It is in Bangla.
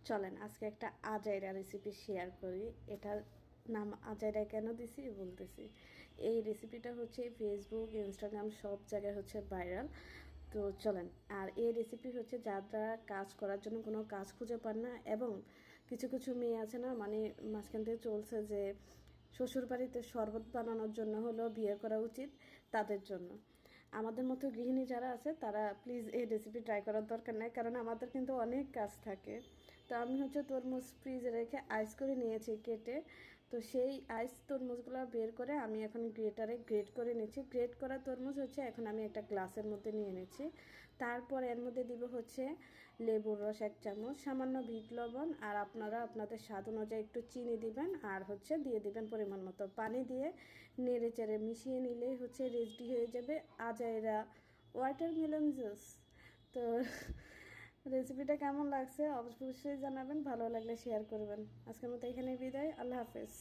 চলেন আজকে একটা আজাইরা রেসিপি শেয়ার করি। এটার নাম আজাইরা কেন দিছি বলতেছি। এই রেসিপিটা হচ্ছে ফেসবুক, ইনস্টাগ্রাম সব জায়গায় হচ্ছে ভাইরাল। তো চলেন, আর এই রেসিপি হচ্ছে যারা কাজ করার জন্য কোনো কাজ খুঁজে পান না, এবং কিছু কিছু মেয়ে আছে না, মানে মাঝখান থেকে চলছে যে শ্বশুরবাড়িতে শরবত বানানোর জন্য হলো বিয়ে করা উচিত, তাদের জন্য। আমাদের মতো গৃহিণী যারা আছে তারা প্লিজ এই রেসিপি ট্রাই করার দরকার নেই, কারণ আমাদের কিন্তু অনেক কাজ থাকে। তো আমি হচ্ছে তরমুজ ফ্রিজে রেখে আইস করে নিয়েছি কেটে। তো সেই আইস তরমুজগুলো বের করে আমি এখন গ্রেটারে গ্রেট করে নিচ্ছি। গ্রেট করা তরমুজ হচ্ছে এখন আমি একটা গ্লাসের মধ্যে নিয়ে নিচ্ছি। তারপর এর মধ্যে দিব হচ্ছে লেবুর রস 1 চামচ, সামান্য বিট লবণ, আর আপনারা আপনাদের স্বাদ অনুযায়ী একটু চিনি দিবেন, আর হচ্ছে দিয়ে দিবেন পরিমাণ মতো পানি। দিয়ে নেড়ে চেড়ে মিশিয়ে নিলেই হচ্ছে রেডি হয়ে যাবে আজাইরা ওয়াটারমেলন জুস। তো রেসিপিটা কেমন লাগছে অবশ্যই জানাবেন, ভালো লাগলে শেয়ার করবেন। আজকের মতো এখানে বিদায়, আল্লাহ হাফেজ।